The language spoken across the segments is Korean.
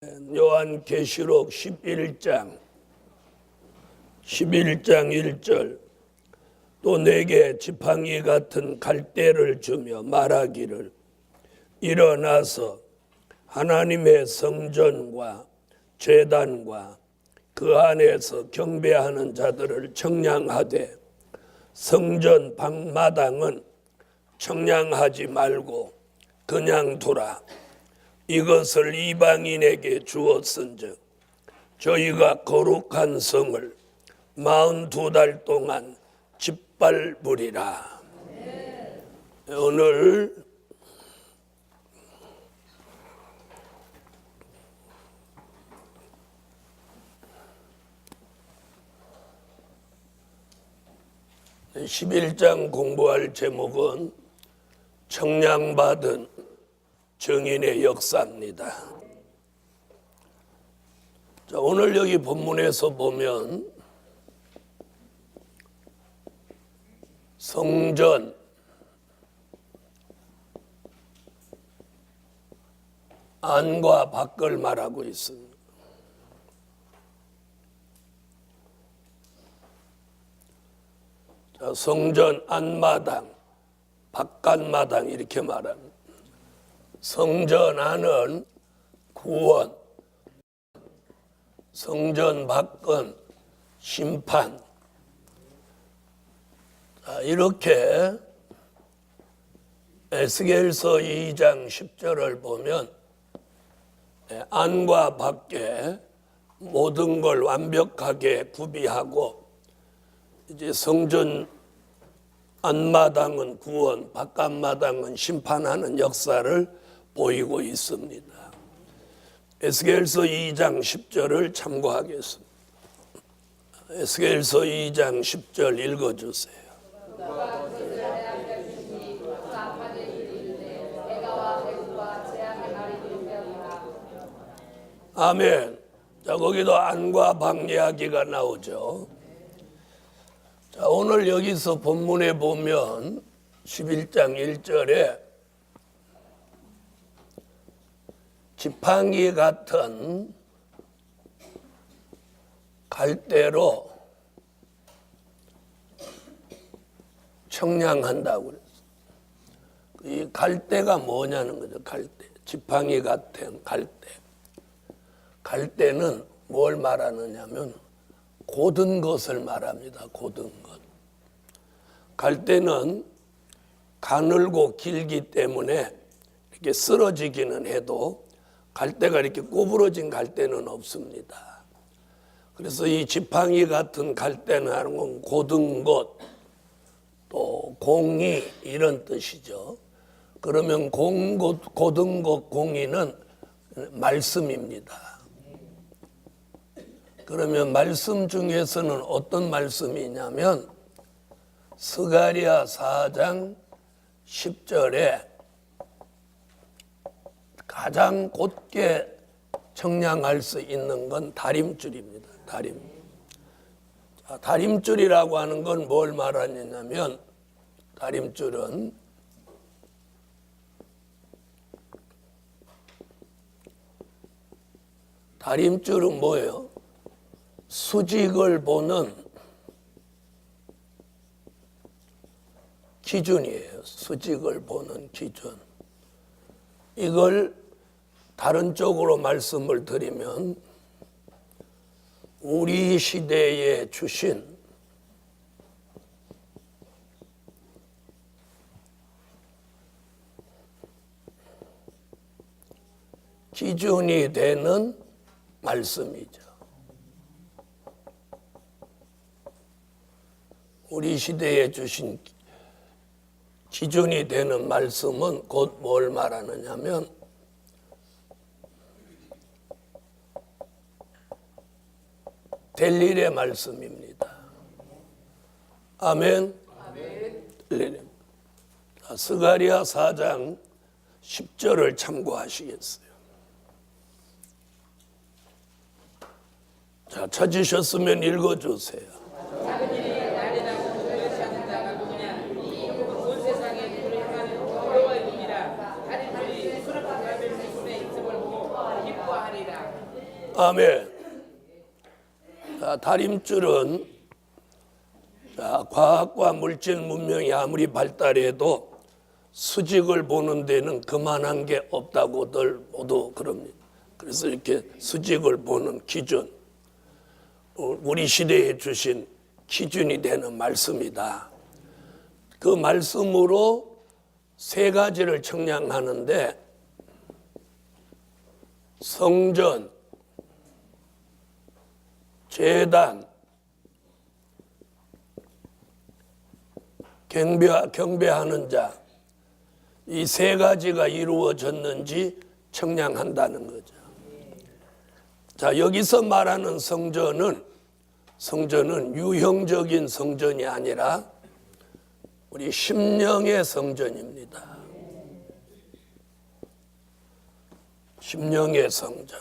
요한계시록 11장 1절 또 내게 지팡이 같은 갈대를 주며 말하기를 일어나서 하나님의 성전과 제단과 그 안에서 경배하는 자들을 청량하되 성전 방마당은 청량하지 말고 그냥 두라. 이것을 이방인에게 주었은즉 저희가 거룩한 성을 42달 동안 짓밟으리라. 오늘 (11장) 공부할 제목은 청량받은 증인의 역사입니다. 자, 오늘 여기 본문에서 보면 성전, 안과 밖을 말하고 있습니다. 자, 성전 안마당, 바깥마당 이렇게 말합니다. 성전 안은 구원, 성전 밖은 심판. 이렇게 에스겔서 2장 10절을 보면 안과 밖에 모든 걸 완벽하게 구비하고 이제 성전 안마당은 구원, 바깥마당은 심판하는 역사를 보이고 있습니다. 에스겔서 2장 10절을 참고하겠습니다. 에스겔서 2장 10절 읽어주세요. 아멘. 자, 거기도 안과 방 이야기가 나오죠. 자, 오늘 여기서 본문에 보면 11장 1절에 지팡이 같은 갈대로 청량한다고 그랬어요. 이 갈대가 뭐냐는 거죠. 갈대. 지팡이 같은 갈대. 갈대는 뭘 말하느냐면 고든 것을 말합니다. 고든 것. 갈대는 가늘고 길기 때문에 이렇게 쓰러지기는 해도 갈대가 이렇게 꼬부러진 갈대는 없습니다. 그래서 이 지팡이 같은 갈대는 하는 건 고든 것, 또 공의 이런 뜻이죠. 그러면 고든 것 공의는 말씀입니다. 그러면 말씀 중에서는 어떤 말씀이냐면 스가랴 4장 10절에 가장 곧게 청량할 수 있는 건 다림줄입니다. 다림. 자, 다림줄이라고 하는 건 뭘 말하냐면 다림줄은 뭐예요? 수직을 보는 기준이에요. 수직을 보는 기준. 이걸 다른 쪽으로 말씀을 드리면 우리 시대에 주신 기준이 되는 말씀이죠. 우리 시대에 주신 기준이 되는 말씀은 곧 뭘 말하느냐면 될 일의 말씀입니다. 아멘. 아멘. 스가랴 4장 10절을 참고하시겠어요? 자, 찾으셨으면 읽어주세요. 아멘. 자, 다림줄은 과학과 물질 문명이 아무리 발달해도 수직을 보는 데는 그만한 게 없다고들 모두 그럽니다. 그래서 이렇게 수직을 보는 기준, 우리 시대에 주신 기준이 되는 말씀이다. 그 말씀으로 세 가지를 청량하는데 성전, 제단, 경배하는 자, 이 세 가지가 이루어졌는지 청량한다는 거죠. 자, 여기서 말하는 성전은 유형적인 성전이 아니라 우리 심령의 성전입니다. 심령의 성전.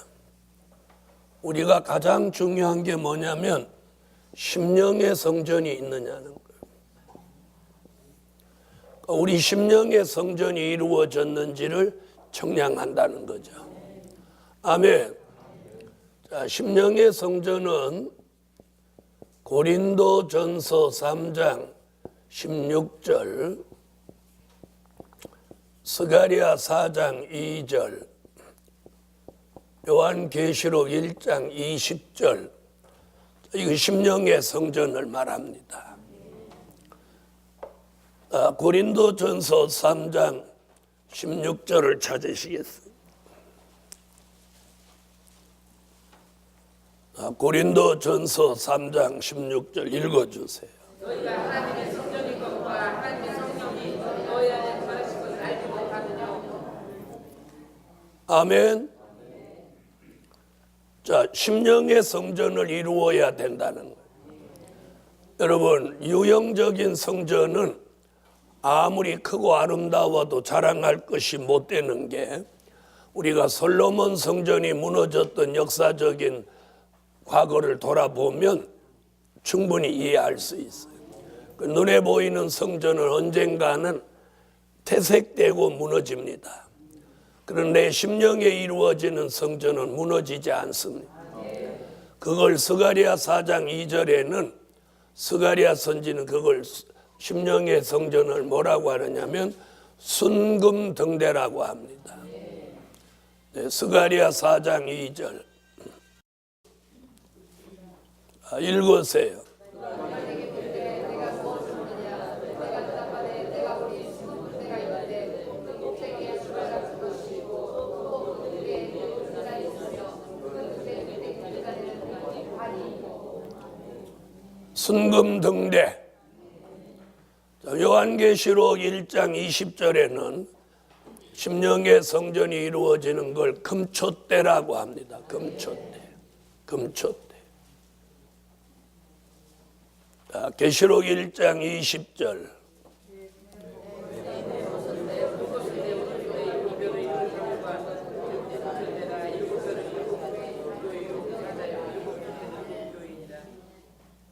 우리가 가장 중요한 게 뭐냐면 심령의 성전이 있느냐는 거예요. 우리 심령의 성전이 이루어졌는지를 청량한다는 거죠. 아멘. 자, 심령의 성전은 고린도전서 3장 16절, 스가랴 4장 2절, 요한계시록 1장 20절, 이거 심령의 성전을 말합니다. 고린도전서 3장 16절을 찾으시겠습니다. 고린도전서 3장 16절 읽어주세요. 너희가 하나님의 성전인 것과 하나님의 성령이 너희 안에 거하신 것을 알지 못하느냐. 아멘. 자, 심령의 성전을 이루어야 된다는 거예요. 여러분, 유형적인 성전은 아무리 크고 아름다워도 자랑할 것이 못 되는 게, 우리가 솔로몬 성전이 무너졌던 역사적인 과거를 돌아보면 충분히 이해할 수 있어요. 그 눈에 보이는 성전은 언젠가는 퇴색되고 무너집니다. 그런데 심령에 이루어지는 성전은 무너지지 않습니다. 그걸 스가랴 4장 2절에는 스가랴 선지는 그걸 심령의 성전을 뭐라고 하느냐면 순금등대라고 합니다. 네, 스가랴 4장 2절 읽으세요. 순금등대. 요한계시록 1장 20절에는 심령의 성전이 이루어지는 걸 금촛대라고 합니다. 금촛대. 계시록 1장 20절.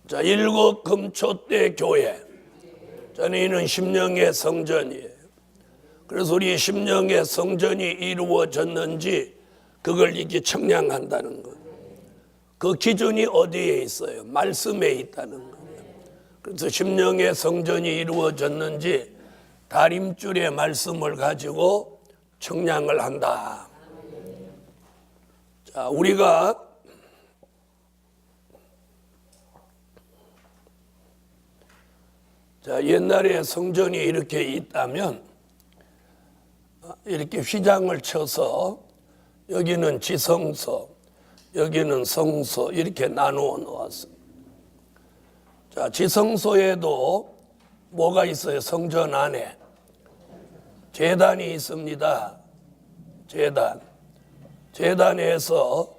자, 일곱 금촛대 교회. 저는 심령의 성전이에요. 그래서 우리 심령의 성전이 이루어졌는지 그걸 이렇게 청량한다는 거예요. 그 기준이 어디에 있어요? 말씀에 있다는 거예요. 그래서 심령의 성전이 이루어졌는지 다림줄의 말씀을 가지고 청량을 한다. 자, 우리가 옛날에 성전이 이렇게 있다면 이렇게 휘장을 쳐서 여기는 지성소, 여기는 성소 이렇게 나누어 놓았습니다. 자, 지성소에도 뭐가 있어요? 성전 안에 제단이 있습니다. 제단에서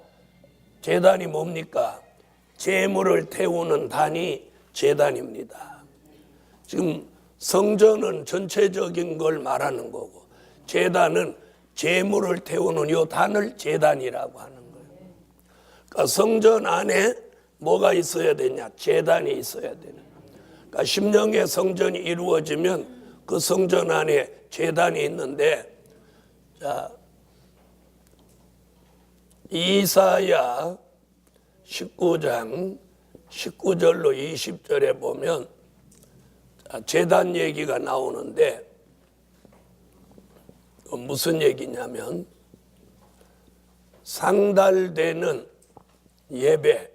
제단이 뭡니까? 제물을 태우는 단이 제단입니다. 지금 성전은 전체적인 걸 말하는 거고 제단은 제물을 태우는 요 단을 제단이라고 하는 거예요. 그러니까 성전 안에 뭐가 있어야 되냐? 제단이 있어야 되는. 그러니까 심령의 성전이 이루어지면 그 성전 안에 제단이 있는데, 자, 이사야 19장 19절로 20절에 보면 제단 얘기가 나오는데 무슨 얘기냐면 상달되는 예배,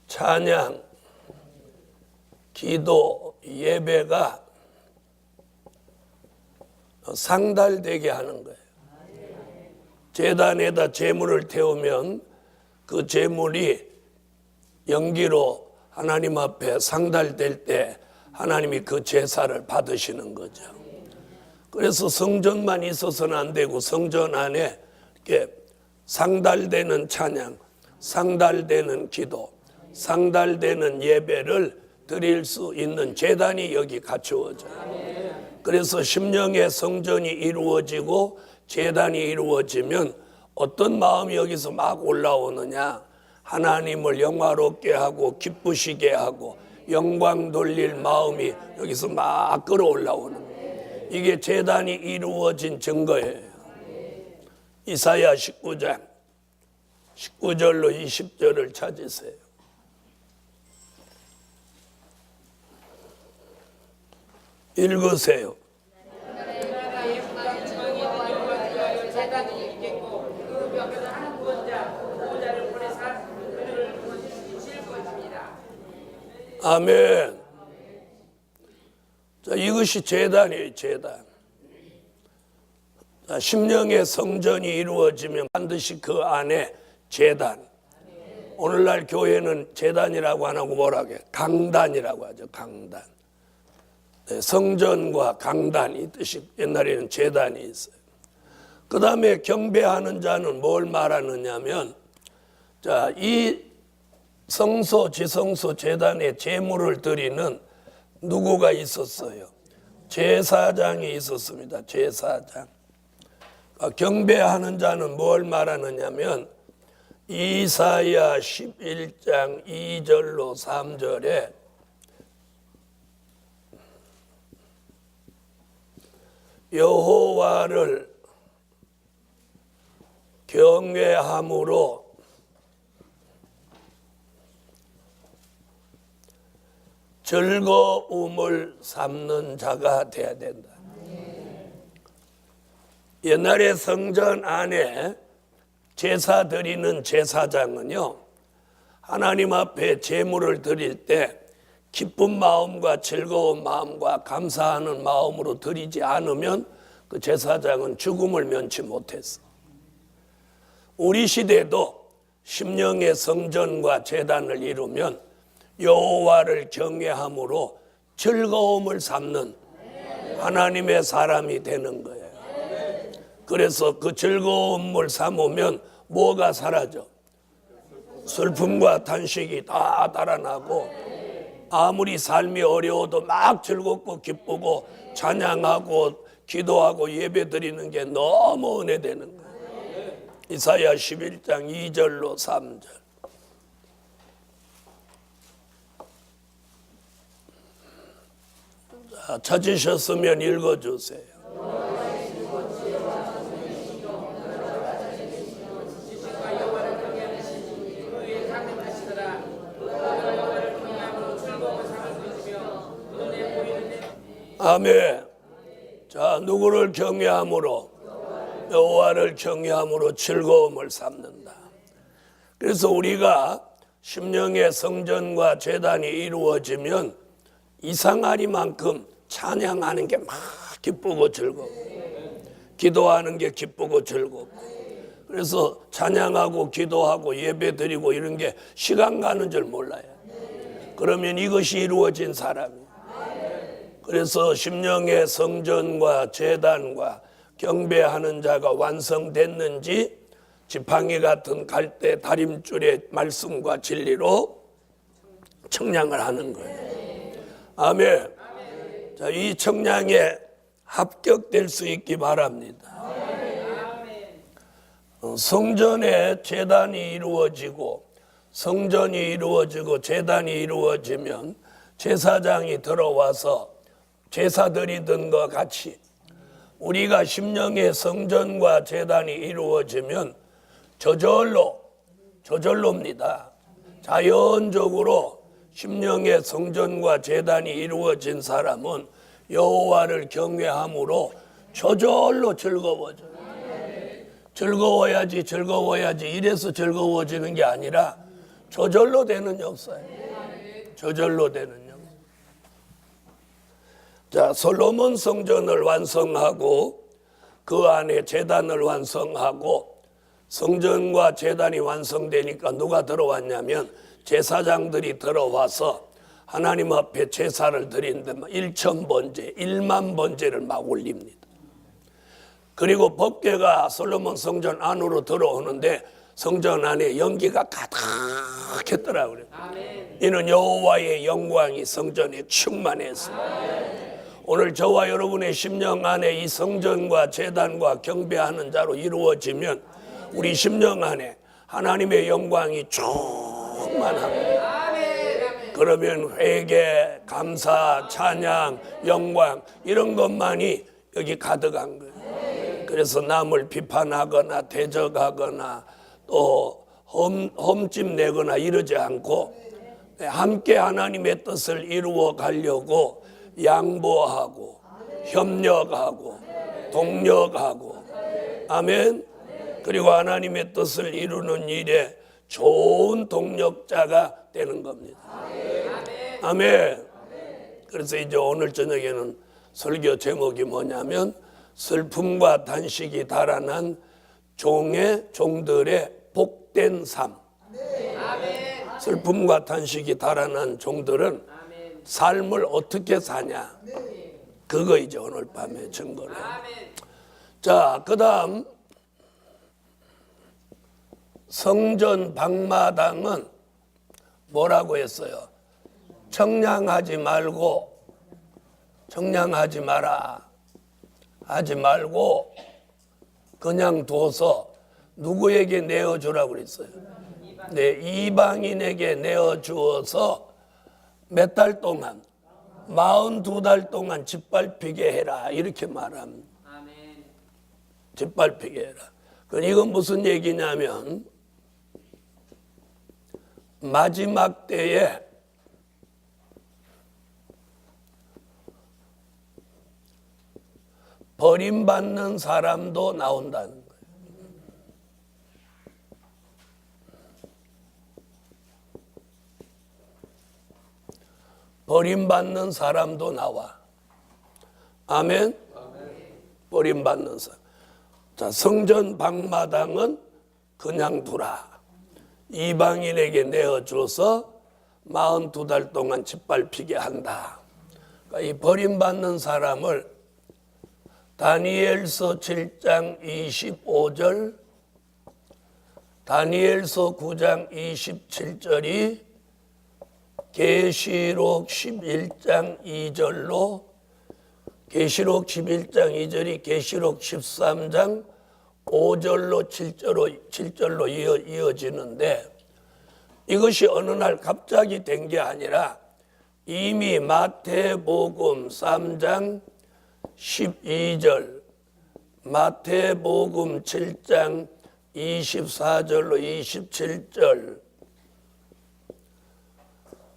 찬양, 기도, 예배가 상달되게 하는 거예요. 제단에다 제물을 태우면 그 제물이 연기로 하나님 앞에 상달될 때 하나님이 그 제사를 받으시는 거죠. 그래서 성전만 있어서는 안 되고 성전 안에 이렇게 상달되는 찬양, 상달되는 기도, 상달되는 예배를 드릴 수 있는 제단이 여기 갖추어져요. 그래서 심령의 성전이 이루어지고 제단이 이루어지면 어떤 마음이 여기서 막 올라오느냐, 하나님을 영화롭게 하고 기쁘시게 하고 영광 돌릴 마음이 여기서 막 끌어올라오는 거예요. 이게 제단이 이루어진 증거예요. 이사야 19장 19절로 20절을 찾으세요. 읽으세요. 아멘. 자, 이것이 제단이에요, 제단. 자, 심령의 성전이 이루어지면 반드시 그 안에 제단. 오늘날 교회는 제단이라고 안 하고 뭐라고 해요? 강단이라고 하죠, 강단. 네, 성전과 강단, 이 뜻이 옛날에는 제단이 있어요. 그 다음에 경배하는 자는 뭘 말하느냐면, 자, 이 성소, 지성소, 제단에 제물을 드리는 누구가 있었어요? 제사장이 있었습니다. 제사장. 경배하는 자는 뭘 말하느냐면 이사야 11장 2절로 3절에 여호와를 경외함으로 즐거움을 삼는 자가 되어야 된다. 옛날에 성전 안에 제사 드리는 제사장은요, 하나님 앞에 제물을 드릴 때 기쁜 마음과 즐거운 마음과 감사하는 마음으로 드리지 않으면 그 제사장은 죽음을 면치 못했어. 우리 시대도 심령의 성전과 제단을 이루면 여호와를 경외함으로 즐거움을 삼는 하나님의 사람이 되는 거예요. 그래서 그 즐거움을 삼으면 뭐가 사라져? 슬픔과 탄식이 다 달아나고 아무리 삶이 어려워도 막 즐겁고 기쁘고 찬양하고 기도하고 예배드리는 게 너무 은혜되는 거예요. 이사야 11장 2절로 3절. 자, 찾으셨으면 읽어주세요. 아멘. 자, 누구를 경외함으로? 여호와를 경외함으로 즐거움을 삼는다. 그래서 우리가 심령의 성전과 제단이 이루어지면 이상하리만큼 찬양하는 게 막 기쁘고 즐거워. 기도하는 게 기쁘고 즐겁고. 그래서 찬양하고 기도하고 예배드리고 이런 게 시간 가는 줄 몰라요. 그러면 이것이 이루어진 사람이에요. 그래서 심령의 성전과 제단과 경배하는 자가 완성됐는지 지팡이 같은 갈대 다림줄의 말씀과 진리로 청량을 하는 거예요. 아멘. 자, 이 청량에 합격될 수 있기 바랍니다. 성전에 제단이 이루어지고 성전이 이루어지고 제단이 이루어지면 제사장이 들어와서 제사 드리던 것 같이 우리가 심령의 성전과 제단이 이루어지면 저절로입니다. 자연적으로 심령의 성전과 제단이 이루어진 사람은 여호와를 경외함으로 저절로 즐거워져요. 즐거워야지 이래서 즐거워지는 게 아니라 저절로 되는 역사예요. 저절로 되는 역사. 자, 솔로몬 성전을 완성하고 그 안에 제단을 완성하고 성전과 제단이 완성되니까 누가 들어왔냐면 제사장들이 들어와서 하나님 앞에 제사를 드리는데 1,000번제, 1만 번제를 막 올립니다. 그리고 법궤가 솔로몬 성전 안으로 들어오는데 성전 안에 연기가 가득했더라고요. 이는 여호와의 영광이 성전에 충만했습니다. 오늘 저와 여러분의 심령 안에 이 성전과 제단과 경배하는 자로 이루어지면 우리 심령 안에 하나님의 영광이 충만합니다. 그러면 회개, 감사, 찬양, 영광 이런 것만이 여기 가득한 거예요. 그래서 남을 비판하거나 대적하거나 또 험집 내거나 이러지 않고 함께 하나님의 뜻을 이루어 가려고 양보하고 협력하고 동력하고 아멘. 그리고 하나님의 뜻을 이루는 일에 좋은 동력자가 되는 겁니다. 아멘. 그래서 이제 오늘 저녁에는 설교 제목이 뭐냐면 슬픔과 단식이 달아난 종들의 복된 삶. 슬픔과 단식이 달아난 종들은 삶을 어떻게 사냐. 그거 이제 오늘 밤에 증거를. 자, 그 다음 성전 방마당은 뭐라고 했어요? 청량하지 마라. 하지 말고 그냥 둬서 누구에게 내어주라고 그랬어요? 네, 이방인에게 내어주어서 몇 달 동안 42달 동안 짓밟히게 해라 이렇게 말합니다. 짓밟히게 해라. 이건 무슨 얘기냐면 마지막 때에 버림받는 사람도 나온다는 거예요. 버림받는 사람도 나와. 아멘? 버림받는 사람. 자, 성전 방마당은 그냥 두라. 이방인에게 내어줘서 42달 동안 짓밟히게 한다. 그러니까 이 버림받는 사람을 다니엘서 7장 25절, 다니엘서 9장 27절이 계시록 11장 2절로, 계시록 11장 2절이 계시록 13장 5절로 7절로 이어지는데 이것이 어느 날 갑자기 된 게 아니라 이미 마태복음 3장 12절, 마태복음 7장 24절로 27절,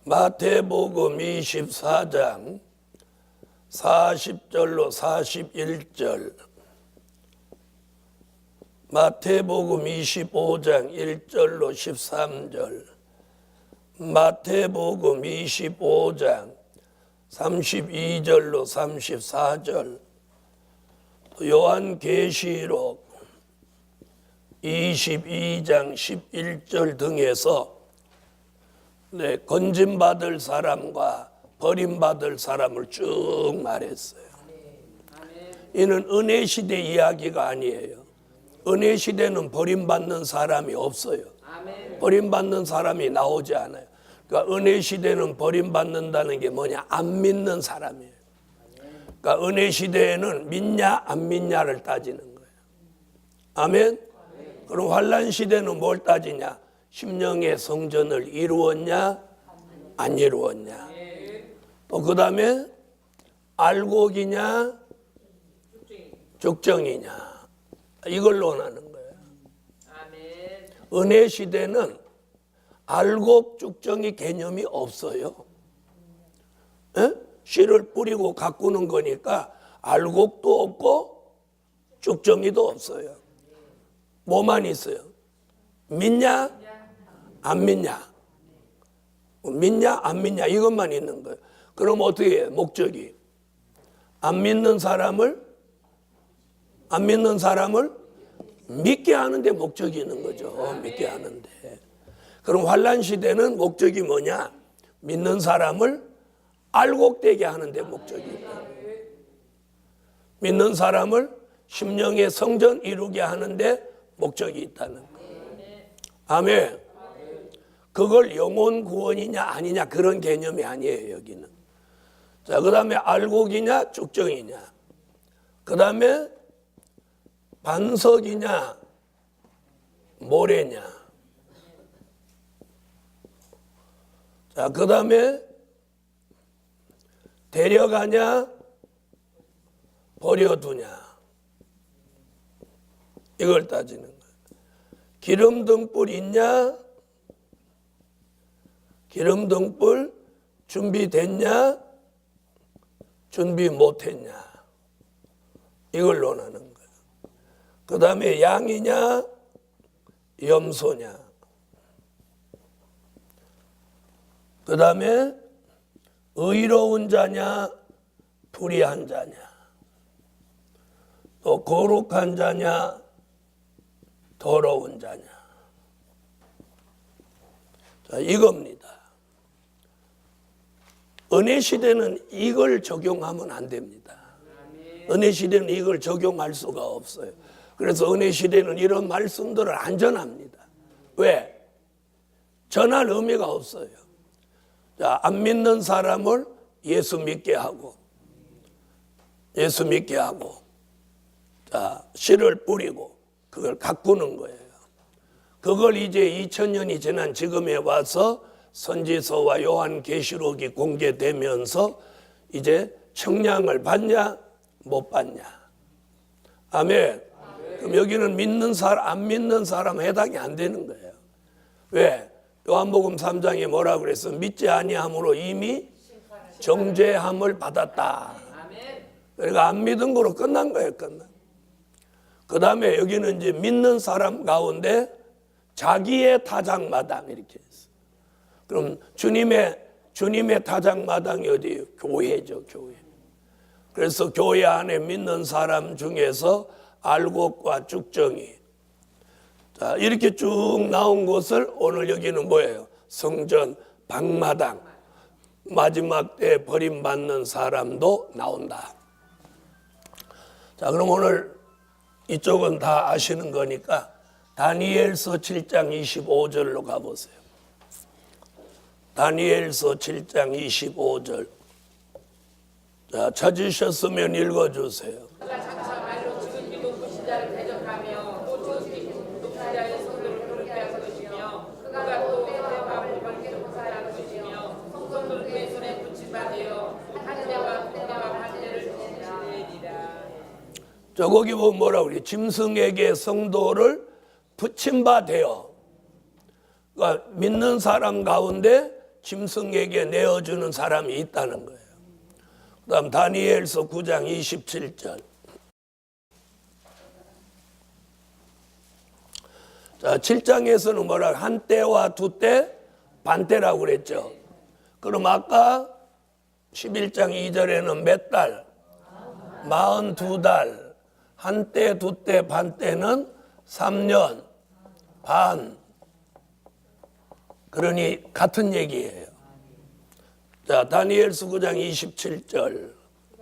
마태복음 24장 40절로 41절, 마태복음 25장 1절로 13절, 마태복음 25장 32절로 34절, 요한계시록 22장 11절 등에서 건짐받을 사람과 버림받을 사람을 쭉 말했어요. 이는 은혜 시대 이야기가 아니에요. 은혜 시대는 버림받는 사람이 없어요. 버림받는 사람이 나오지 않아요. 그러니까 은혜 시대는 버림받는다는 게 뭐냐? 안 믿는 사람이에요. 그러니까 은혜 시대에는 믿냐 안 믿냐를 따지는 거예요. 아멘? 그럼 환난 시대는 뭘 따지냐? 심령의 성전을 이루었냐 안 이루었냐. 또 그 다음에 알곡이냐 죽정이냐, 이걸 논하는 거예요. 아멘. 은혜 시대는 알곡 죽정이 개념이 없어요. 에? 씨를 뿌리고 가꾸는 거니까 알곡도 없고 죽정이도 없어요. 뭐만 있어요? 믿냐? 안 믿냐? 믿냐? 안 믿냐? 이것만 있는 거예요. 그럼 어떻게 해요? 목적이 안 믿는 사람을 믿게 하는데 목적이 있는 거죠. 믿게 하는데. 그럼 환란 시대는 목적이 뭐냐? 믿는 사람을 알곡되게 하는데 목적이 있다. 믿는 사람을 심령의 성전 이루게 하는데 목적이 있다는 거예요. 아멘. 그걸 영혼 구원이냐 아니냐 그런 개념이 아니에요, 여기는. 자, 그 다음에 알곡이냐 죽정이냐, 그 다음에 반석이냐 모래냐, 자, 그 다음에 데려가냐 버려두냐, 이걸 따지는 거예요. 기름 등불 있냐, 기름 등불 준비됐냐, 준비 못했냐, 이걸 논하는 거예요. 그 다음에 양이냐 염소냐, 그 다음에 의로운 자냐 불의한 자냐, 또 거룩한 자냐 더러운 자냐. 자, 이겁니다. 은혜 시대는 이걸 적용하면 안 됩니다. 은혜 시대는 이걸 적용할 수가 없어요. 그래서 은혜 시대는 이런 말씀들을 안 전합니다. 왜? 전할 의미가 없어요. 자, 안 믿는 사람을 예수 믿게 하고, 자, 씨를 뿌리고 그걸 가꾸는 거예요. 그걸 이제 2000년이 지난 지금에 와서 선지서와 요한계시록이 공개되면서 이제 청량을 받냐 못 받냐. 아멘. 그럼 여기는 믿는 사람 안 믿는 사람 해당이 안 되는 거예요. 왜? 요한복음 3장에 뭐라고 그랬어? 믿지 아니함으로 이미 정죄함을 받았다. 그러니까 안 믿은 거로 끝난 거예요. 그 다음에 여기는 이제 믿는 사람 가운데 자기의 타작마당 이렇게 했어요. 그럼 주님의 타작마당이 어디예요? 교회죠, 교회. 그래서 교회 안에 믿는 사람 중에서 알곡과 죽정이, 자, 이렇게 쭉 나온 것을 오늘 여기는 뭐예요? 성전 방마당, 마지막 때 버림받는 사람도 나온다. 자, 그럼 오늘 이쪽은 다 아시는 거니까 다니엘서 7장 25절로 가보세요. 다니엘서 7장 25절. 자, 찾으셨으면 읽어주세요. 그가 장차 말로 지극히 높으신 자를 대적하며 또 지극히 높은 자의 성도를 그렇게 할 것이며 그가 또 대마를 밝히는 사를 할 것이며 성도를 그의 손에 붙임받으여 한대와 반대를 지내리라. 저 거기 보면 뭐라고 그래? 짐승에게 성도를 붙임받아요. 그러니까 믿는 사람 가운데 짐승에게 내어주는 사람이 있다는 거예요. 그 다음 다니엘서 9장 27절. 자, 7장에서는 뭐라고? 한 때와 두 때, 반 때라고 그랬죠. 그럼 아까 11장 2절에는 몇 달? 42달. 한 때, 두 때, 반 때는 3년 반. 그러니 같은 얘기예요. 자, 다니엘서 9장 27절.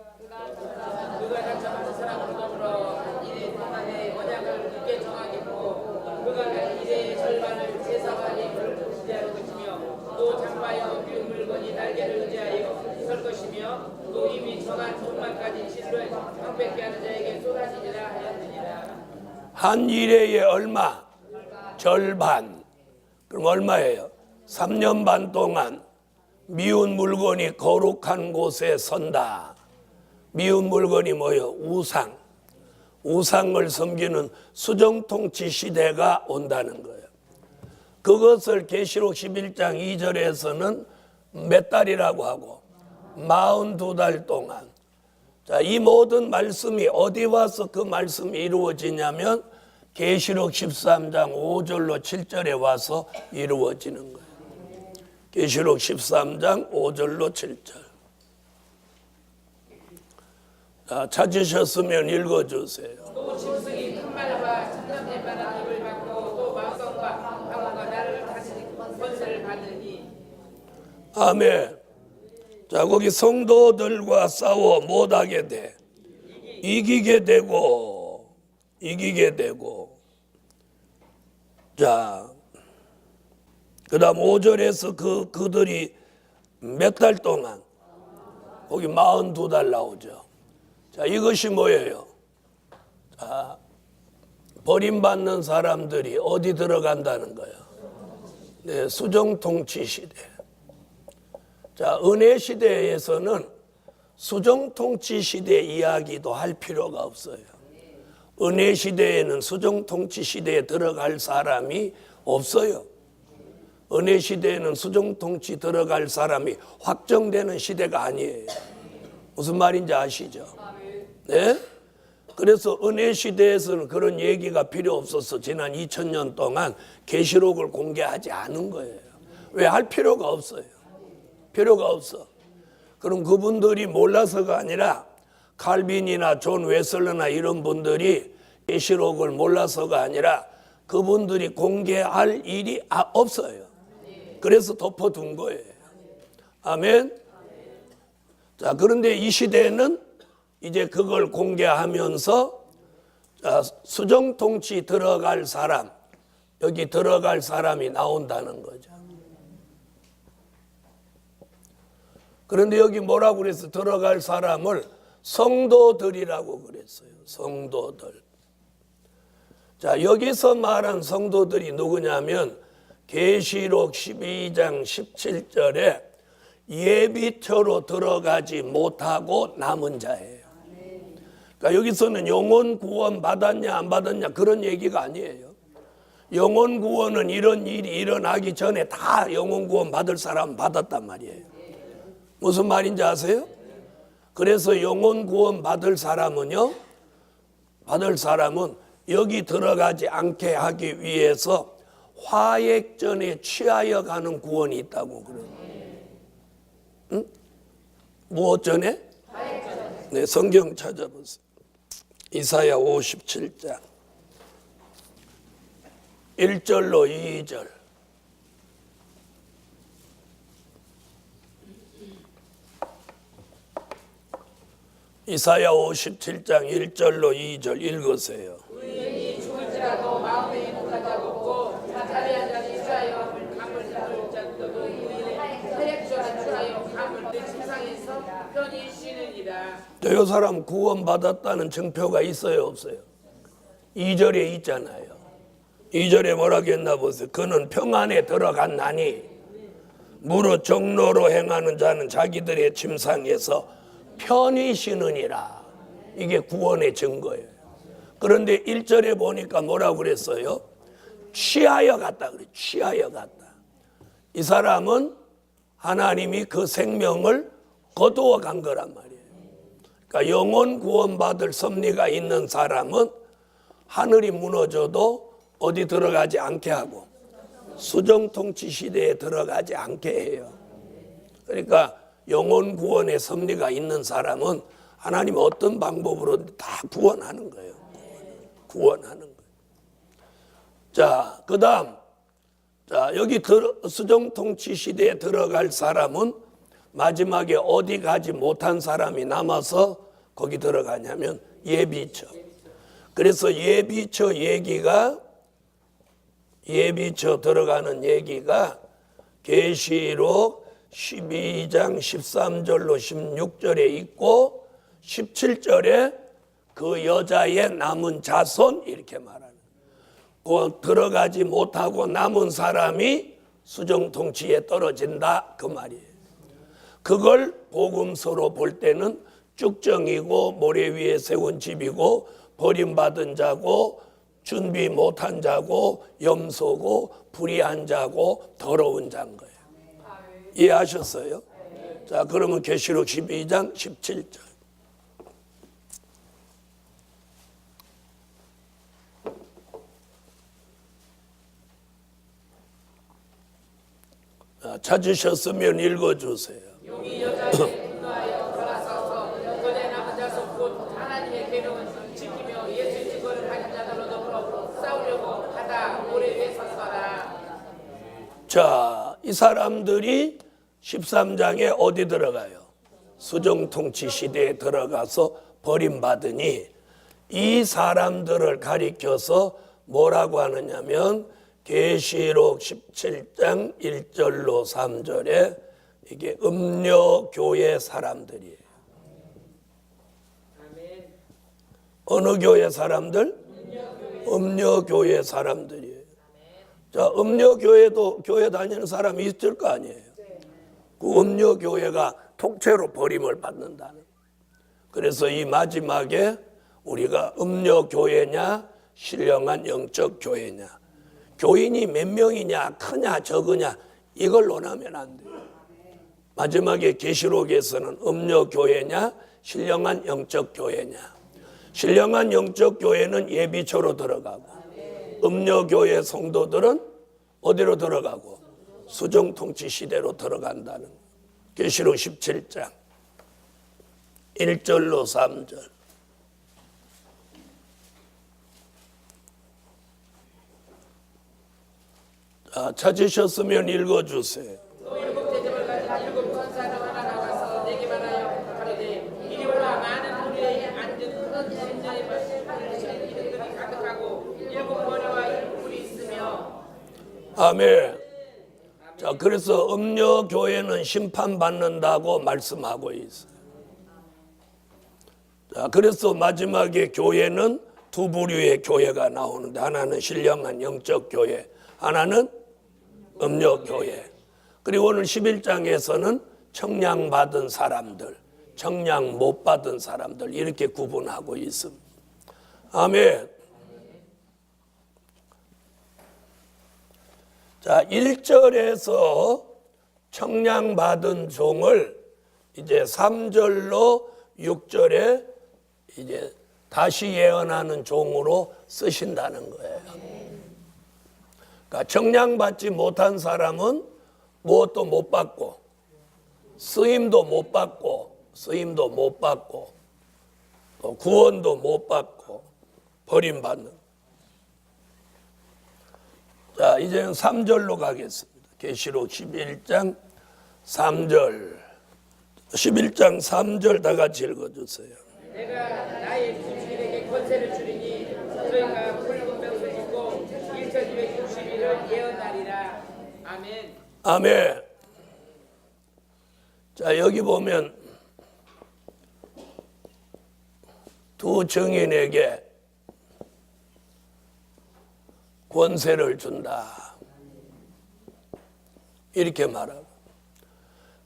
그가 장차받은 사람으로 더불어 이래 동안에 언약을 굳게 정하겠고 그가 이래의 절반을 제사관이 그를 지지할 것이며 또 장바여 그 물건이 날개를 의지하여 설 것이며 또 이미 전한 종말까지 진을 황폐케 하는 자에게 쏟아지리라 하였느니라. 한 일회에 얼마? 절반. 그럼 얼마예요? 3년 반 동안 미운 물건이 거룩한 곳에 선다. 미운 물건이 뭐예요? 우상. 우상을 섬기는 수정통치 시대가 온다는 거예요. 그것을 계시록 11장 2절에서는 몇 달이라고 하고 42달 동안. 자, 이 모든 말씀이 어디 와서 그 말씀이 이루어지냐면 계시록 13장 5절로 7절에 와서 이루어지는 거예요. 계시록 13장 5절로 7절. 자, 찾으셨으면 읽어주세요. 또 짐승이 큰 말과 천년의 만한 입을 받고 또 마성과 방언과 나를 다스리는 권세를 받으니. 아멘. 자, 거기 성도들과 싸워 못하게 돼. 이기게 되고. 자, 그 다음 5절에서 그들이 몇 달 동안, 거기 42달 나오죠. 자, 이것이 뭐예요? 자, 버림받는 사람들이 어디 들어간다는 거예요? 네, 수정통치 시대. 자, 은혜 시대에서는 수정통치 시대 이야기도 할 필요가 없어요. 은혜 시대에는 수정통치 시대에 들어갈 사람이 없어요. 은혜 시대에는 수정통치 들어갈 사람이 확정되는 시대가 아니에요. 무슨 말인지 아시죠? 네? 그래서 은혜 시대에서는 그런 얘기가 필요 없어서 지난 2000년 동안 계시록을 공개하지 않은 거예요. 왜? 할 필요가 없어요. 필요가 없어. 그럼 그분들이 몰라서가 아니라 칼빈이나 존 웨슬러나 이런 분들이 계시록을 몰라서가 아니라 그분들이 공개할 일이 없어요. 그래서 덮어둔 거예요. 아멘. 자, 그런데 이 시대에는 이제 그걸 공개하면서 수정통치 들어갈 사람, 여기 들어갈 사람이 나온다는 거죠. 그런데 여기 뭐라고 그랬어요? 들어갈 사람을 성도들이라고 그랬어요. 성도들. 자, 여기서 말한 성도들이 누구냐면 계시록 12장 17절에 예비처로 들어가지 못하고 남은 자예요. 그러니까 여기서는 영혼 구원 받았냐 안 받았냐 그런 얘기가 아니에요. 영혼 구원은 이런 일이 일어나기 전에 다 영혼 구원 받을 사람 받았단 말이에요. 무슨 말인지 아세요? 그래서 영혼 구원 받을 사람은 여기 들어가지 않게 하기 위해서 화액전에 취하여 가는 구원이 있다고 그래요. 응? 무엇 전에? 네, 성경 찾아보세요. 이사야 57장 1절로 2절. 이사야 57장 1절로 2절 읽으세요. 의인이 죽을지라도 마음에 못하다 없고 자리한 자니 취하여 감을 잡을 자도 의인의 사역전에 취하여 감을 내 침상에서 편히 쉬느니라. 이 사람 구원받았다는 증표가 있어요 없어요? 2절에 있잖아요. 2절에 뭐라고 했나 보세요. 그는 평안에 들어갔나니 무릇 정로로 행하는 자는 자기들의 침상에서 편히 쉬느니라. 이게 구원의 증거예요. 그런데 1절에 보니까 뭐라고 그랬어요? 취하여 갔다 그래. 취하여 갔다. 이 사람은 하나님이 그 생명을 거두어 간 거란 말이에요. 그러니까 영혼 구원받을 섭리가 있는 사람은 하늘이 무너져도 어디 들어가지 않게 하고 수정통치 시대에 들어가지 않게 해요. 그러니까 영혼 구원의 섭리가 있는 사람은 하나님 어떤 방법으로 다 구원하는 거예요. 구원하는 거예요. 자, 그 다음. 자, 여기 수정통치 시대에 들어갈 사람은 마지막에 어디 가지 못한 사람이 남아서 거기 들어가냐면 예비처. 그래서 예비처 들어가는 얘기가 계시록 12장 13절로 16절에 있고 17절에 그 여자의 남은 자손 이렇게 말하는 그 들어가지 못하고 남은 사람이 수정통치에 떨어진다 그 말이에요. 그걸 복음서로 볼 때는 쭉정이고 모래 위에 세운 집이고 버림받은 자고 준비 못한 자고 염소고 불의한 자고 더러운 자인 거예요. 이해하셨어요? 자, 그러면 계시록 12장 17절. 찾으셨으면 읽어주세요. 용이 여자에게 분노하여 갈아싸서 거제 남은 자손 곧 하나님의 계명을 지키며 예수 증거를 가진 자들로 더불어 싸우려고 하다 모래 에 섰어라. 자, 이 사람들이 13장에 어디 들어가요? 수정통치 시대에 들어가서 버림받으니 이 사람들을 가리켜서 뭐라고 하느냐면 계시록 17장 1절로 3절에 이게 음녀교회 사람들이에요. 어느 교회 사람들? 음녀교회 사람들이에요. 자, 음녀교회도 교회 다니는 사람이 있을 거 아니에요. 그 음녀교회가 통째로 버림을 받는다는. 그래서 이 마지막에 우리가 음녀교회냐 신령한 영적 교회냐, 교인이 몇 명이냐 크냐 적으냐 이걸 논하면 안 돼요. 마지막에 계시록에서는 음녀교회냐 신령한 영적 교회냐. 신령한 영적 교회는 예비초로 들어가고 음녀교회 성도들은 어디로 들어가고 수정통치 시대로 들어간다는 거예요. 계시록 17장 1절로 3절. 자, 찾으셨으면 읽어주세요. 또 일곱 대접을 가진 일곱 천사가 하나 나와서 내게 말하여 가로되 이리 올라 많은 무리에 앉은 큰 심령의 이름들이 가득하고 일곱 머리와 일곱 뿔이 있으며. 아멘. 자, 그래서 음녀교회는 심판받는다고 말씀하고 있어요. 자, 그래서 마지막에 교회는 두 부류의 교회가 나오는데 하나는 신령한 영적 교회, 하나는 음녀교회. 그리고 오늘 11장에서는 청량받은 사람들, 청량 못 받은 사람들 이렇게 구분하고 있습니다. 아멘. 자, 1절에서 청량받은 종을 이제 3절로 6절에 이제 다시 예언하는 종으로 쓰신다는 거예요. 그러니까 청량받지 못한 사람은 무엇도 못 받고 쓰임도 못 받고 또 구원도 못 받고 버림받는. 자, 이제는 3절로 가겠습니다. 계시록 11장 3절. 11장 3절 다 같이 읽어주세요. 내가 나의 주인에게 권세를 주리니 저희가 붉은 벽을 입고 1260일을 예언하리라. 아멘. 아멘. 자, 여기 보면 두 증인에게 권세를 준다 이렇게 말하고,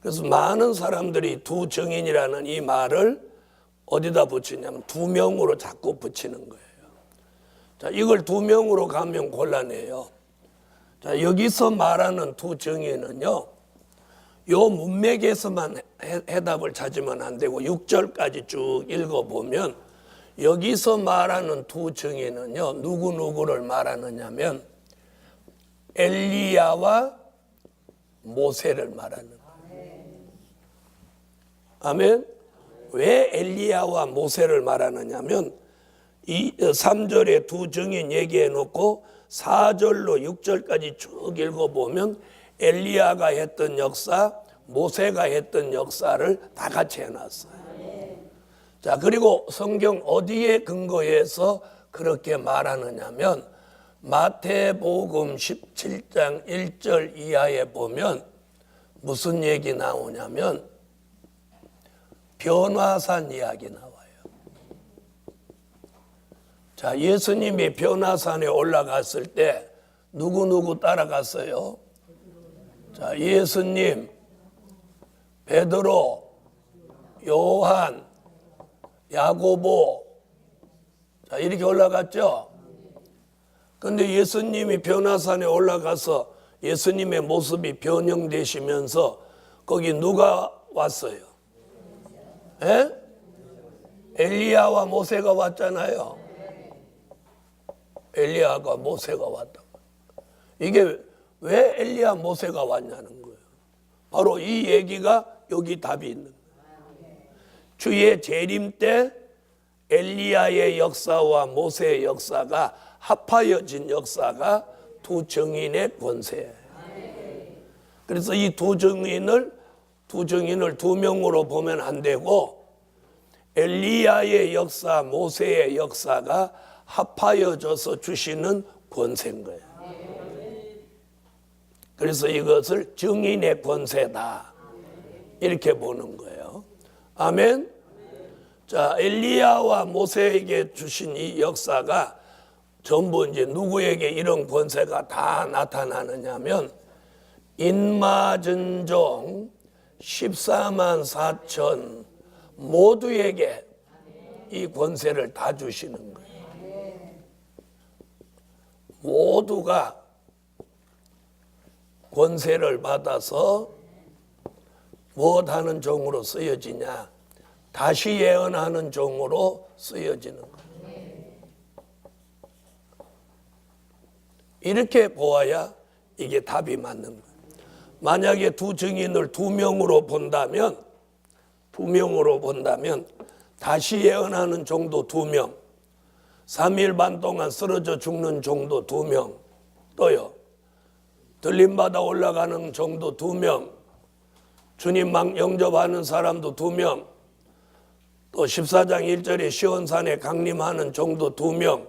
그래서 많은 사람들이 두 증인이라는 이 말을 어디다 붙이냐면 두 명으로 자꾸 붙이는 거예요. 자, 이걸 두 명으로 가면 곤란해요. 자, 여기서 말하는 두 증인은요, 요 문맥에서만 해답을 찾으면 안 되고 6절까지 쭉 읽어보면 여기서 말하는 두 증인은요, 누구누구를 말하느냐면 엘리야와 모세를 말하는 거예요. 아멘. 왜 엘리야와 모세를 말하느냐면 이 3절에 두 증인 얘기해 놓고 4절로 6절까지 쭉 읽어보면 엘리야가 했던 역사, 모세가 했던 역사를 다 같이 해놨어요. 자, 그리고 성경 어디에 근거해서 그렇게 말하느냐면 마태복음 17장 1절 이하에 보면 무슨 얘기 나오냐면 변화산 이야기 나와요. 자, 예수님이 변화산에 올라갔을 때 누구 따라갔어요? 자, 예수님, 베드로, 요한, 야고보, 자, 이렇게 올라갔죠. 근데 예수님이 변화산에 올라가서 예수님의 모습이 변형되시면서 거기 누가 왔어요? 에? 엘리야와 모세가 왔잖아요. 엘리야가 모세가 왔다. 이게 왜 엘리야 모세가 왔냐는 거예요. 바로 이 얘기가 여기 답이 있는 거예요. 주의 재림 때 엘리야의 역사와 모세의 역사가 합하여진 역사가 두 증인의 권세예요. 그래서 이 두 증인을 두 명으로 보면 안 되고 엘리야의 역사, 모세의 역사가 합하여져서 주시는 권세인 거예요. 그래서 이것을 증인의 권세다 이렇게 보는 거예요. 아멘. 자, 엘리야와 모세에게 주신 이 역사가 전부 이제 누구에게 이런 권세가 다 나타나느냐면 인마전종 14만 4천 모두에게 이 권세를 다 주시는 거예요. 모두가 권세를 받아서 무엇하는 종으로 쓰여지냐? 다시 예언하는 종으로 쓰여지는 거예요. 이렇게 보아야 이게 답이 맞는 거예요. 만약에 두 증인을 두 명으로 본다면 다시 예언하는 종도 2명, 3일 반 동안 쓰러져 죽는 종도 2명, 또요 들림받아 올라가는 종도 2명, 주님 막 영접하는 사람도 2명, 또 14장 1절에 시온산에 강림하는 종도 2명,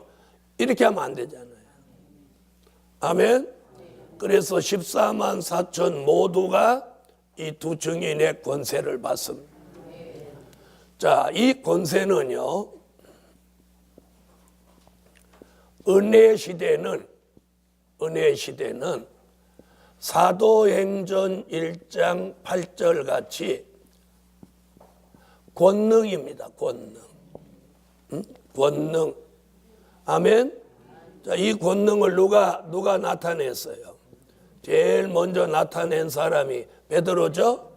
이렇게 하면 안 되잖아요. 아멘. 그래서 14만 4천 모두가 이 두 증인의 권세를 받습니다. 자, 이 권세는요, 은혜 시대는 사도행전 1장 8절 같이 권능입니다. 권능. 아멘. 자, 이 권능을 누가 나타냈어요? 제일 먼저 나타낸 사람이 베드로죠.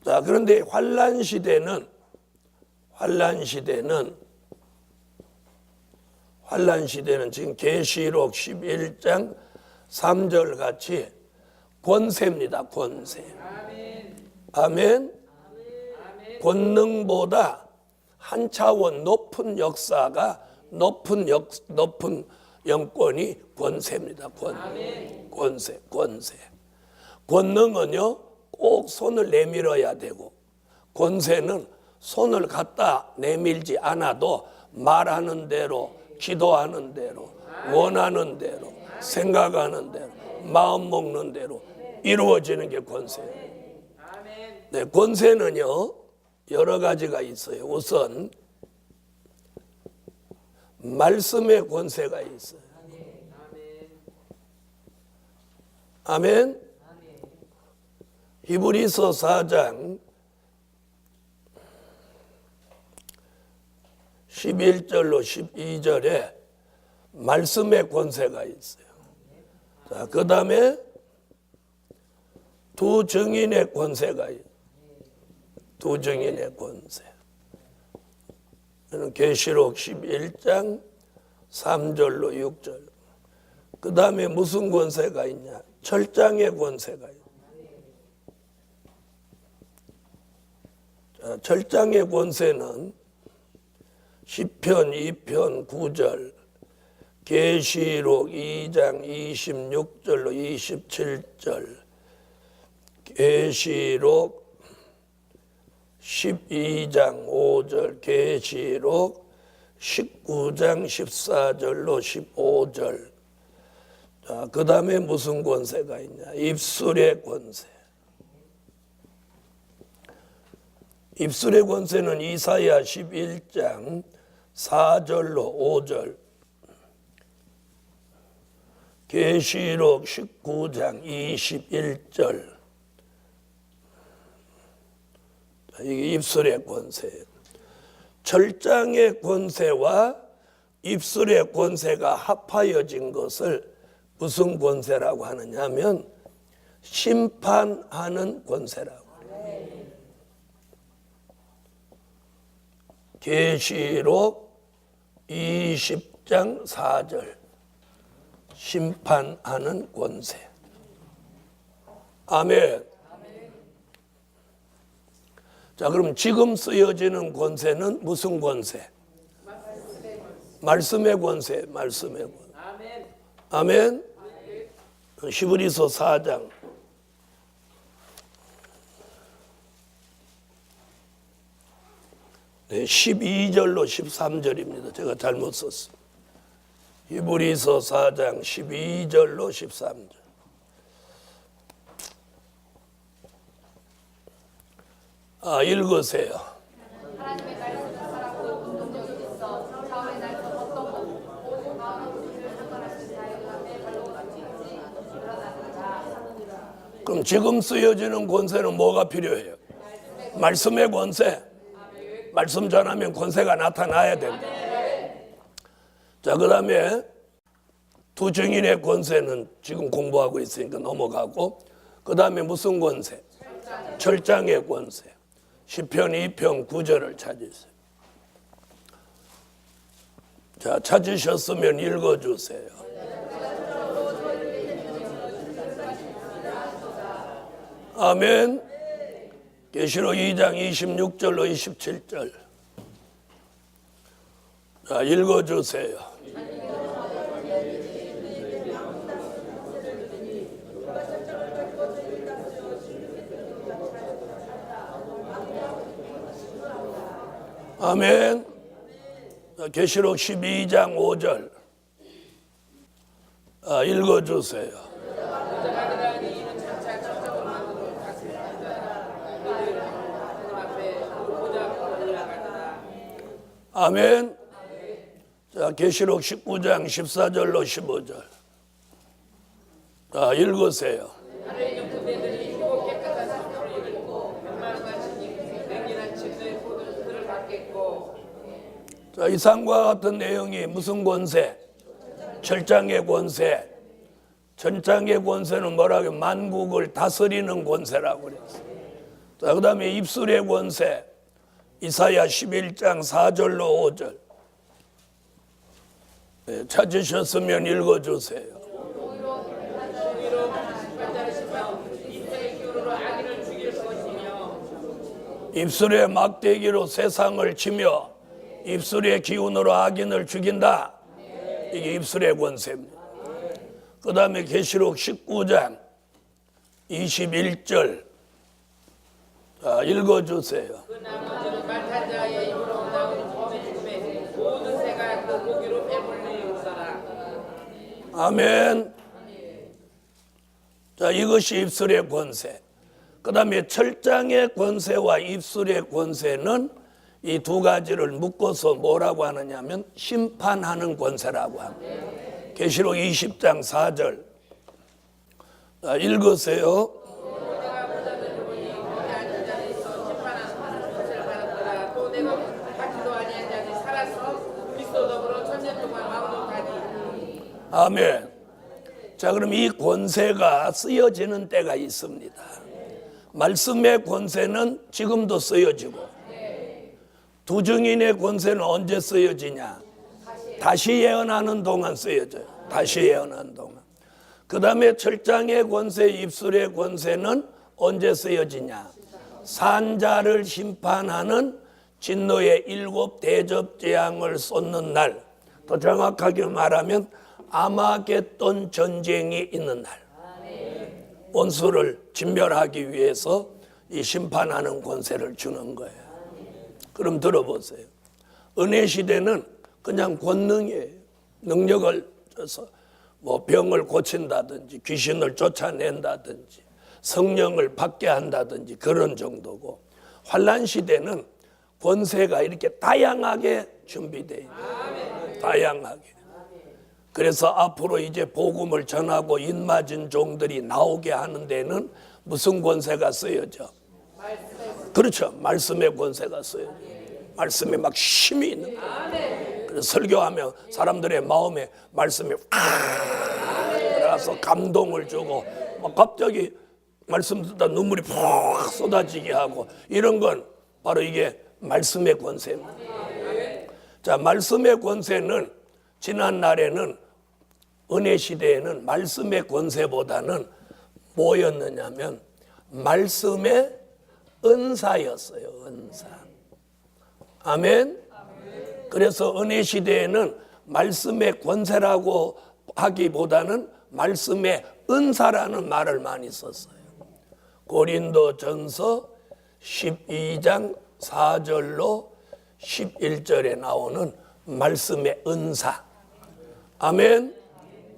자, 그런데 환란 시대는 지금 계시록 11장 3절 같이 권세입니다. 권세. 아멘. 권능보다 한 차원 높은 역사가 높은 영권이 권세입니다. 권세. 권능은요 꼭 손을 내밀어야 되고, 권세는 손을 갖다 내밀지 않아도 말하는 대로, 기도하는 대로, 원하는 대로, 생각하는 대로, 마음 먹는 대로 이루어지는 게 권세예요. 네, 권세는요 여러 가지가 있어요. 우선 말씀의 권세가 있어요. 아멘. 히브리서 4장 11절로 12절에 말씀의 권세가 있어요. 자, 그 다음에 두 증인의 권세가 있어요. 두 증인의 권세. 계시록 11장 3절로 6절. 그 다음에 무슨 권세가 있냐? 철장의 권세가 있어요. 자, 철장의 권세는 시편 2편 9절, 계시록 2장 26절로 27절, 계시록 12장 5절, 계시록 19장 14절로 15절. 자, 그 다음에 무슨 권세가 있냐? 입술의 권세. 입술의 권세는 이사야 11장 4절로 5절, 계시록 19장 21절. 이게 입술의 권세예요. 철장의 권세와 입술의 권세가 합하여진 것을 무슨 권세라고 하느냐 하면 심판하는 권세라고. 계시록 20장 4절 심판하는 권세. 아멘. 자, 그럼 지금 쓰여지는 권세는 무슨 권세? 말씀의 권세, 말씀의 권세. 아멘. 히브리서 4장 12절로 13절입니다. 제가 잘못 썼습니다. 히브리서 4장 12절로 13절. 읽으세요. 하나님의 말씀을 살았고 운동력이 있어 사울의 날서 어떤 모든 마음의 뜻을 상관하신 자의 앞에 발로 같이 일어나느니라. 그럼 지금 쓰여지는 권세는 뭐가 필요해요? 말씀의 권세. 말씀 전하면 권세가 나타나야 됩니다. 자, 그 다음에 두 증인의 권세는 지금 공부하고 있으니까 넘어가고, 그 다음에 무슨 권세? 철장의 권세. 시편 2편 9절을 찾으세요. 자, 찾으셨으면 읽어주세요. 아멘. 계시록 2장 26절로 27절. 자, 읽어주세요. 아멘. 자, 계시록 12장 5절. 읽어주세요. 아멘. 자, 계시록 19장 14절로 15절. 자, 읽으세요. 자, 이상과 같은 내용이 무슨 권세? 철장의 권세. 전장의 권세는 뭐라고? 만국을 다스리는 권세라고 그랬어요. 자, 그 다음에 입술의 권세. 이사야 11장 4절로 5절. 네, 찾으셨으면 읽어주세요. 입술의 막대기로 세상을 치며 입술의 기운으로 악인을 죽인다. 이게 입술의 권세입니다. 그 다음에 계시록 19장 21절. 자, 읽어주세요. 그 나머지는 말탄 자의 입으로 나오는 범의 죽음에 모든 새가 그 고기로 배불리우더라. 아멘. 자, 이것이 입술의 권세. 그 다음에 철장의 권세와 입술의 권세는 이 두 가지를 묶어서 뭐라고 하느냐면 심판하는 권세라고 합니다. 계시록 20장 4절. 자, 읽으세요. 아멘. 자, 그럼 이 권세가 쓰여지는 때가 있습니다. 말씀의 권세는 지금도 쓰여지고, 두 증인의 권세는 언제 쓰여지냐? 다시 예언하는 동안 쓰여져요. 다시 예언하는 동안. 그 다음에 철장의 권세, 입술의 권세는 언제 쓰여지냐? 산자를 심판하는 진노의 7 대접 재앙을 쏟는 날, 더 정확하게 말하면 아마겟돈 전쟁이 있는 날, 원수를 진멸하기 위해서 이 심판하는 권세를 주는 거예요. 그럼 들어보세요. 은혜 시대는 그냥 권능이에요. 능력을 줘서 뭐 병을 고친다든지 귀신을 쫓아낸다든지 성령을 받게 한다든지 그런 정도고, 환난 시대는 권세가 이렇게 다양하게 준비되어 있어요. 다양하게. 그래서 앞으로 이제 복음을 전하고 인맞은 종들이 나오게 하는 데는 무슨 권세가 쓰여져? 그렇죠. 말씀의 권세가 쓰여져. 말씀에 막 힘이 있는 거예요. 그래서 설교하면 사람들의 마음에 말씀이 들어가서 감동을 주고 막 갑자기 말씀 듣다 눈물이 푹 쏟아지게 하고 이런 건 바로 이게 말씀의 권세입니다. 자, 말씀의 권세는 지난 날에는 은혜 시대에는 말씀의 권세보다는 뭐였느냐면 말씀의 은사였어요. 은사. 아멘. 그래서 은혜 시대에는 말씀의 권세라고 하기보다는 말씀의 은사라는 말을 많이 썼어요. 고린도전서 12장 4절로 11절에 나오는 말씀의 은사. 아멘.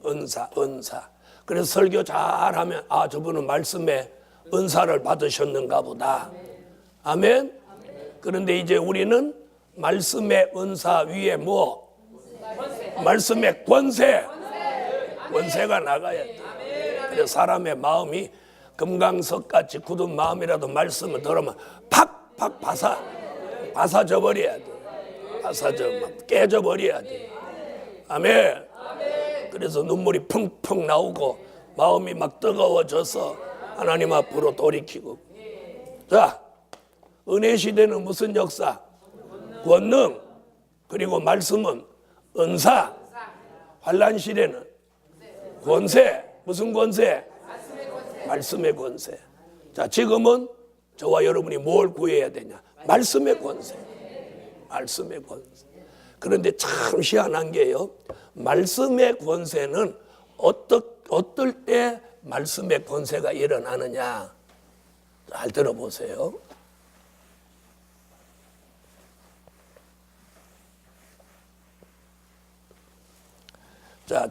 은사. 그래서 설교 잘하면 아, 저분은 말씀의 은사를 받으셨는가 보다. 아멘. 그런데 이제 우리는 말씀의 은사 위에 뭐? 말씀의 권세가 나가야 돼. 그래서 사람의 마음이 금강석같이 굳은 마음이라도 말씀을 들으면 팍팍 바사져 버려야 돼. 깨져 버려야 돼. 아멘. 그래서 눈물이 펑펑 나오고 마음이 막 뜨거워져서 하나님 앞으로 돌이키고. 자, 은혜 시대는 무슨 역사? 권능. 그리고 말씀은 은사. 환난 시대는 권세. 무슨 권세? 말씀의 권세. 자, 지금은 저와 여러분이 뭘 구해야 되냐? 말씀의 권세. 말씀의 권세. 그런데 참 희한한 게요. 말씀의 권세는 어떨 때 말씀의 권세가 일어나느냐? 잘 들어보세요. 자,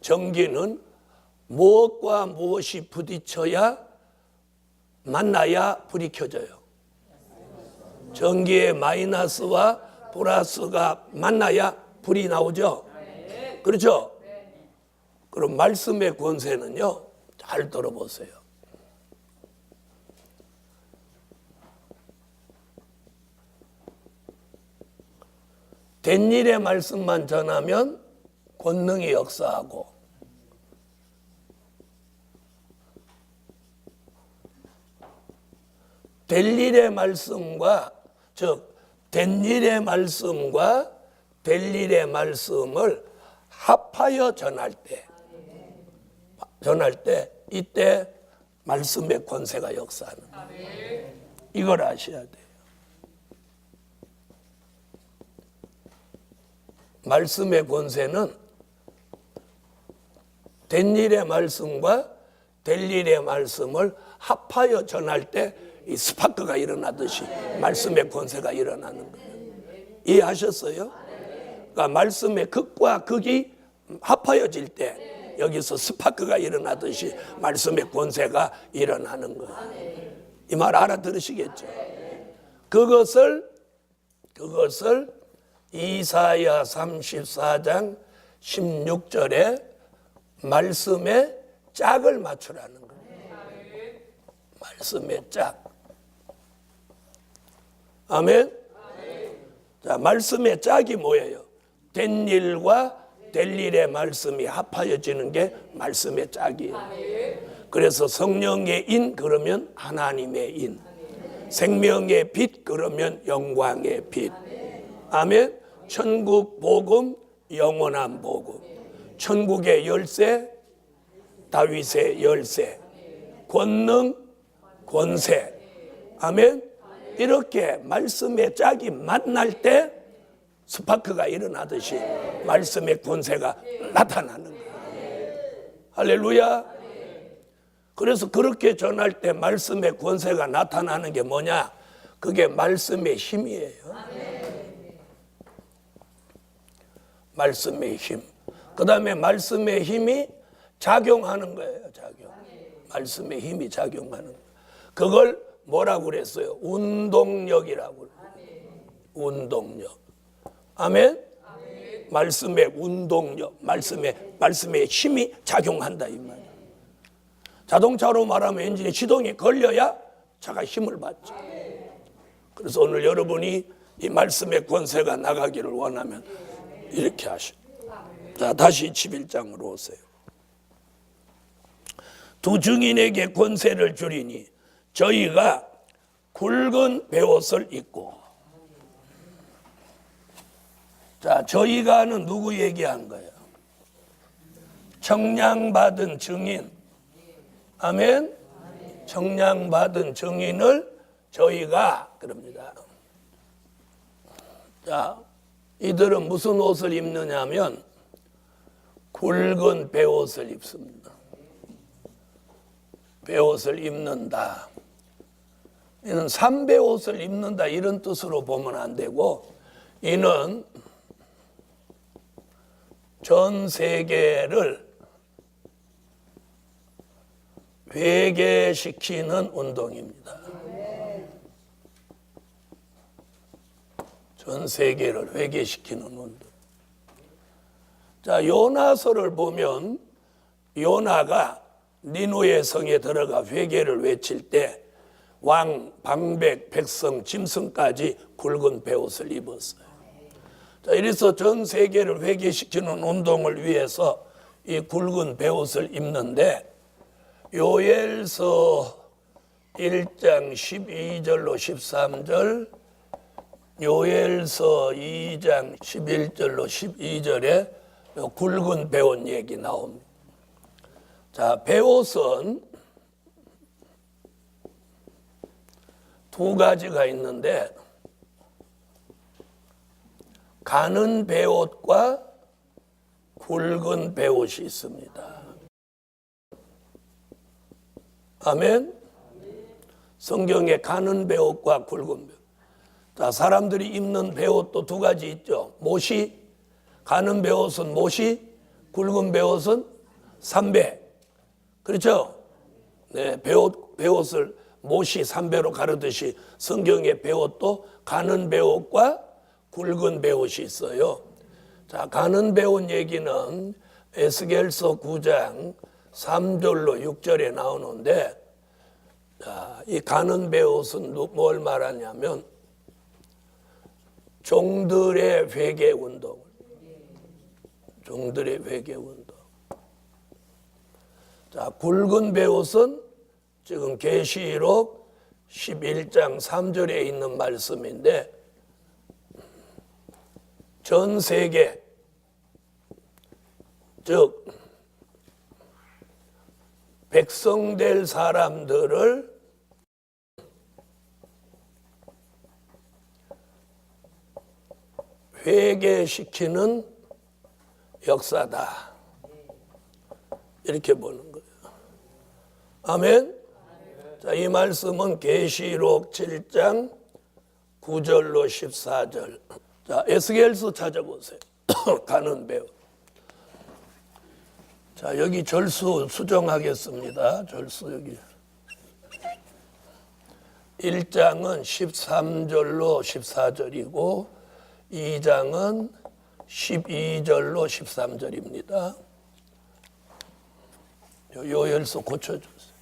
전기는 무엇과 무엇이 부딪혀야 만나야 불이 켜져요. 전기의 마이너스와 플러스가 만나야 불이 나오죠. 그렇죠? 그럼 말씀의 권세는요, 잘 들어보세요. 된 일의 말씀만 전하면 권능이 역사하고, 될 일의 말씀과 된 일의 말씀과 될 일의 말씀을 합하여 전할 때 이때 말씀의 권세가 역사하는 거예요. 이걸 아셔야 돼요. 말씀의 권세는 된 일의 말씀과 될 일의 말씀을 합하여 전할 때 이 스파크가 일어나듯이 말씀의 권세가 일어나는 거예요. 이해하셨어요? 그러니까 말씀의 극과 극이 합하여질 때 여기서 스파크가 일어나듯이 말씀의 권세가 일어나는 거예요. 이 말 알아들으시겠죠? 그것을 이사야 34장 16절에 말씀의 짝을 맞추라는 거예요. 말씀의 짝. 아멘. 자, 말씀의 짝이 뭐예요? 된 일과 될 일의 말씀이 합하여지는 게 말씀의 짝이에요. 그래서 성령의 인 그러면 하나님의 인, 생명의 빛 그러면 영광의 빛. 아멘. 천국 복음, 영원한 복음. 천국의 열쇠, 다윗의 열쇠. 권능, 권세. 아멘. 이렇게 말씀의 짝이 만날 때 스파크가 일어나듯이 말씀의 권세가 나타나는 거예요. 할렐루야. 그래서 그렇게 전할 때 말씀의 권세가 나타나는 게 뭐냐? 그게 말씀의 힘이에요. 말씀의 힘. 그 다음에 말씀의 힘이 작용하는 거예요. 말씀의 힘이 작용하는 거예요. 그걸 뭐라고 그랬어요? 운동력이라고. 운동력. 아멘? 말씀의 운동력, 말씀의 힘이 작용한다 이 말이에요. 자동차로 말하면 엔진에 시동이 걸려야 차가 힘을 받죠. 그래서 오늘 여러분이 이 말씀의 권세가 나가기를 원하면 이렇게 하시오. 자, 다시 11장으로 오세요. 두 증인에게 권세를 주리니 저희가 굵은 베옷을 입고. 자, 저희가는 누구 얘기한 거예요? 청량받은 증인. 아멘. 청량받은 증인을 저희가 그럽니다. 자, 이들은 무슨 옷을 입느냐면 굵은 베옷을 입습니다. 베옷을 입는다. 이는 삼베옷을 입는다 이런 뜻으로 보면 안 되고, 이는 전 세계를 회개시키는 운동입니다. 전 세계를 회개시키는 운동. 자, 요나서를 보면 요나가 니누의 성에 들어가 회개를 외칠 때 왕, 방백, 백성, 짐승까지 굵은 베옷을 입었어요. 자, 이래서 전 세계를 회개시키는 운동을 위해서 이 굵은 베옷을 입는데, 요엘서 1장 12절로 13절, 요엘서 2장 11절로 12절에 굵은 베옷 얘기 나옵니다. 자, 베옷은 두 가지가 있는데, 가는 베옷과 굵은 베옷이 있습니다. 아멘. 성경에 가는 베옷과 굵은 베옷. 자, 사람들이 입는 베옷도 두 가지 있죠. 못이, 가는 베옷은 못이, 굵은 베옷은 삼배. 그렇죠? 네, 베옷을 못이 삼배로 가르듯이 성경의 베옷도 가는 베옷과 굵은 베옷이 있어요. 자, 가는 베옷 얘기는 에스겔서 9장 3절로 6절에 나오는데, 자, 이 가는 베옷은 뭘 말하냐면 종들의 회개 운동. 종들의 회개 운동. 자, 굵은 베옷은 지금 계시록 11장 3절에 있는 말씀인데, 전 세계, 즉 백성 될 사람들을 회개시키는 역사다. 이렇게 보는 거예요. 아멘. 자, 이 말씀은 계시록 7장 9절로 14절. 자, 에스겔서 찾아보세요. 가는 배우. 자, 여기 절수 수정하겠습니다. 절수 여기. 1장은 13절로 14절이고 2장은 12절로 13절입니다. 요열서 고쳐주세요.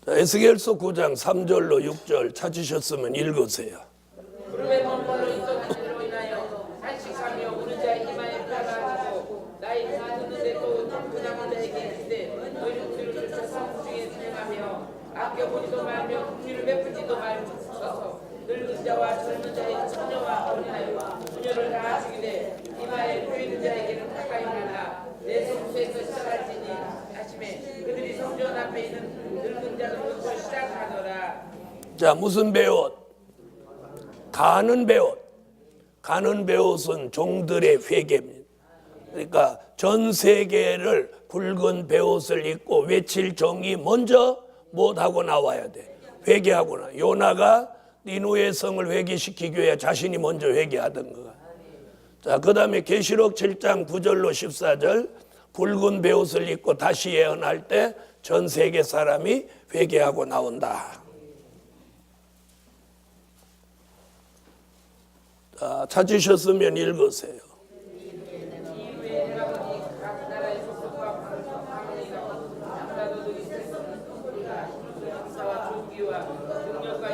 자, 에스겔서 9장 3절로 6절 찾으셨으면 읽으세요. 무릎에 먼벌로 있던 하늘로 인하여 한식하며 우는 자의 이마에 펴가 주고 나의 듣는데 또 그냥한 자에게 이르되 너희는 뒤를 쫓아서 궁중에 사냥하며 아껴보지도 말며 궁리를 베풀지도 말소서. 늙은 자와 젊은 자의 처녀와 어린아이와 수녀를 다 죽이되 이마에 보이는 자에게는 가까이 하나 내 성소에서 시작할지니 하시매 그들이 성전 앞에 있는 늙은 자들부터 시작하더라. 자, 무슨 베옷? 가는 베옷. 가는 베옷은 종들의 회개입니다. 그러니까 전 세계를 굵은 베옷을 입고 외칠 종이 먼저 못하고 나와야 돼. 회개하고 나. 요나가 니누의 성을 회개시키기 위해 자신이 먼저 회개하던 거야. 자, 그 다음에 계시록 7장 9절로 14절 굵은 베옷을 입고 다시 예언할 때 전 세계 사람이 회개하고 나온다. 자, 찾으셨으면 읽으세요. 능력과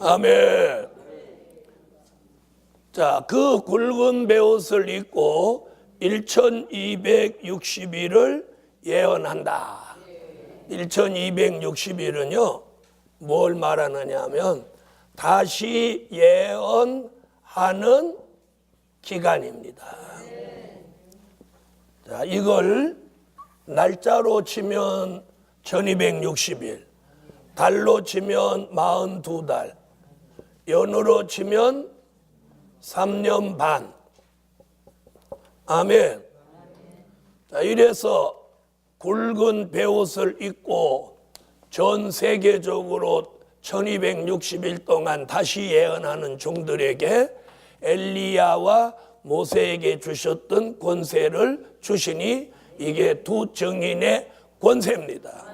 아멘. 자, 그 굵은 베옷을 입고 1260일을 예언한다. 1260일은요, 뭘 말하느냐 하면 다시 예언하는 기간입니다. 자, 이걸 날짜로 치면 1260일, 달로 치면 42달, 연으로 치면 3년 반. 아멘. 자, 이래서 굵은 베옷을 입고 전 세계적으로 1260일 동안 다시 예언하는 종들에게 엘리야와 모세에게 주셨던 권세를 주시니 이게 두 증인의 권세입니다.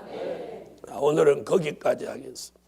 오늘은 거기까지 하겠습니다.